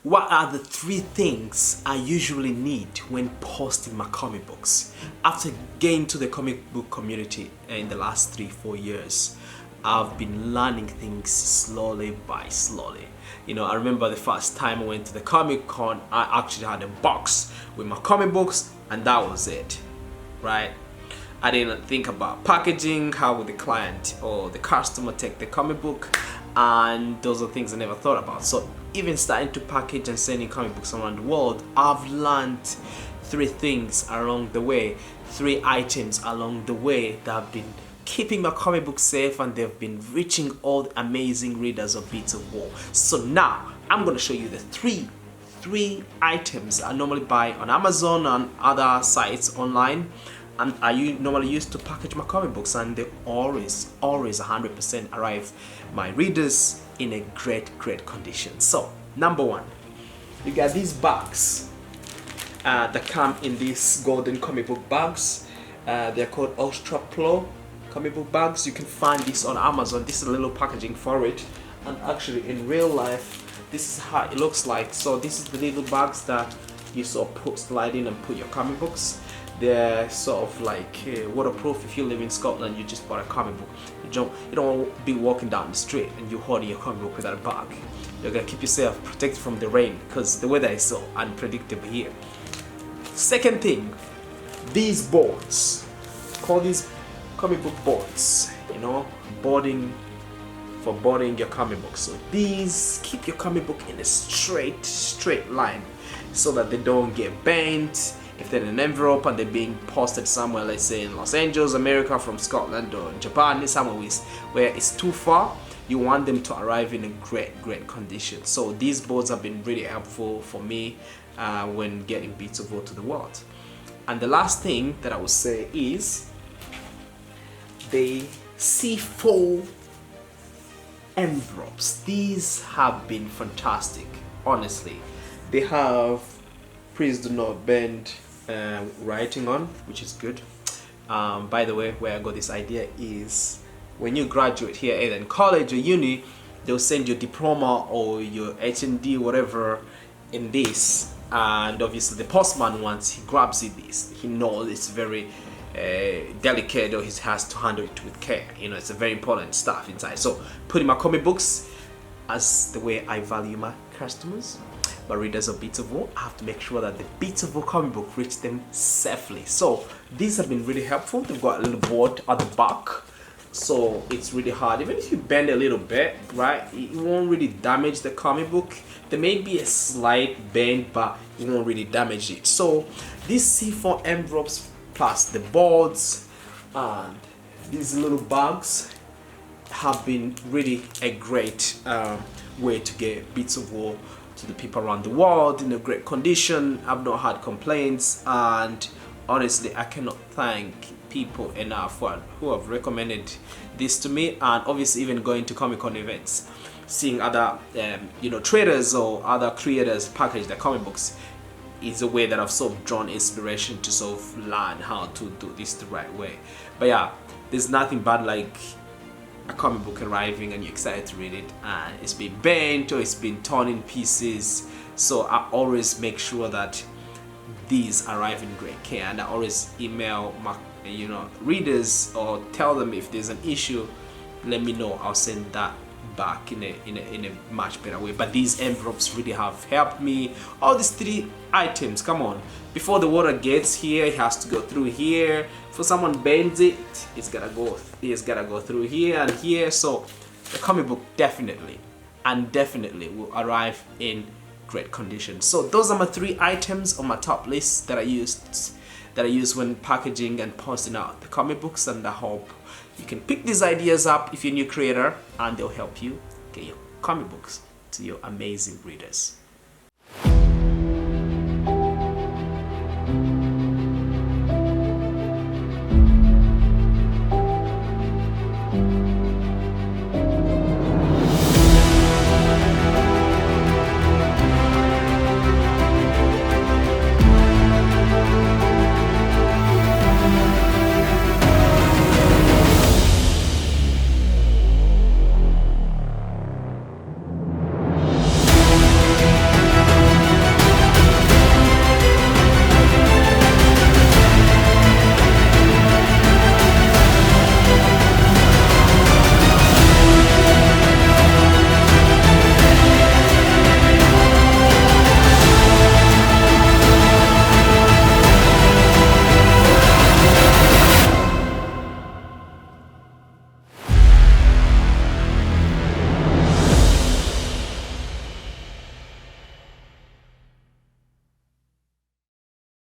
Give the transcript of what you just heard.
What are the 3 things I usually need when posting my comic books? After getting to the comic book community in the last 3-4 years, I've been learning things slowly by slowly. I remember the first time I went to the Comic Con, I actually had a box with my comic books and that was it, right? I didn't think about packaging, how would the client or the customer take the comic book, and those are things I never thought about. So even starting to package and sending comic books around the world, I've learned 3 things along the way, 3 items along the way that have been keeping my comic book safe, and they've been reaching all the amazing readers of Beats of War. So now I'm going to show you the three items I normally buy on Amazon and other sites online, and I normally use to package my comic books, and they always 100% arrive my readers in a great condition. So number 1, you got these bags that come in these golden comic book bags. They're called Ultra Pro comic book bags. You can find this on Amazon. This is a little packaging for it, and actually in real life this is how it looks like. So this is the little bags that you sort of slide in and put your comic books. They're sort of like waterproof. If you live in Scotland, you just bought a comic book, you don't want to be walking down the street and you're holding your comic book without a bag. You're gonna keep yourself protected from the rain because the weather is so unpredictable here. Second thing, these boards, call these comic book boards, boarding your comic book. So these keep your comic book in a straight line so that they don't get bent. If they're in an envelope and they're being posted somewhere, let's say in Los Angeles, America, from Scotland or Japan, somewhere where it's too far, you want them to arrive in a great condition. So these boards have been really helpful for me when getting Beats of War to the world. And the last thing that I would say is the C4 envelopes. These have been fantastic, honestly. They have "Please do not bend" writing on, which is good. By the way, where I got this idea is when you graduate here either in college or uni, they'll send you a diploma or your HND, whatever, in this, and obviously the postman, once he grabs it, he knows it's very delicate, or he has to handle it with care. It's a very important stuff inside. So putting my comic books as the way I value my customers, my readers of Beats of War, I have to make sure that the Beats of War comic book reach them safely. So these have been really helpful. They've got a little board at the back, so it's really hard. Even if you bend a little bit, right, it won't really damage the comic book. There may be a slight bend, but it won't really damage it. So these C4 envelopes plus the boards and these little bags have been really a great way to get Beats of War to the people around the world in a great condition. I've not had complaints, and honestly I cannot thank people enough who have recommended this to me. And obviously even going to Comic-Con events, seeing other traders or other creators package their comic books is a way that I've sort of drawn inspiration to sort of learn how to do this the right way. But yeah, there's nothing bad like a comic book arriving and you're excited to read it and it's been bent or it's been torn in pieces. So I always make sure that these arrive in great care, and I always email my readers or tell them if there's an issue, let me know, I'll send that back in a much better way. But these envelopes really have helped me. All these 3 items, come on, before the water gets here, it has to go through here. For someone bends it, it's gotta go through here and here. So the comic book definitely will arrive in great condition. So those are my 3 items on my top list that I use when packaging and posting out the comic books, and I hope you can pick these ideas up if you're a new creator, and they'll help you get your comic books to your amazing readers.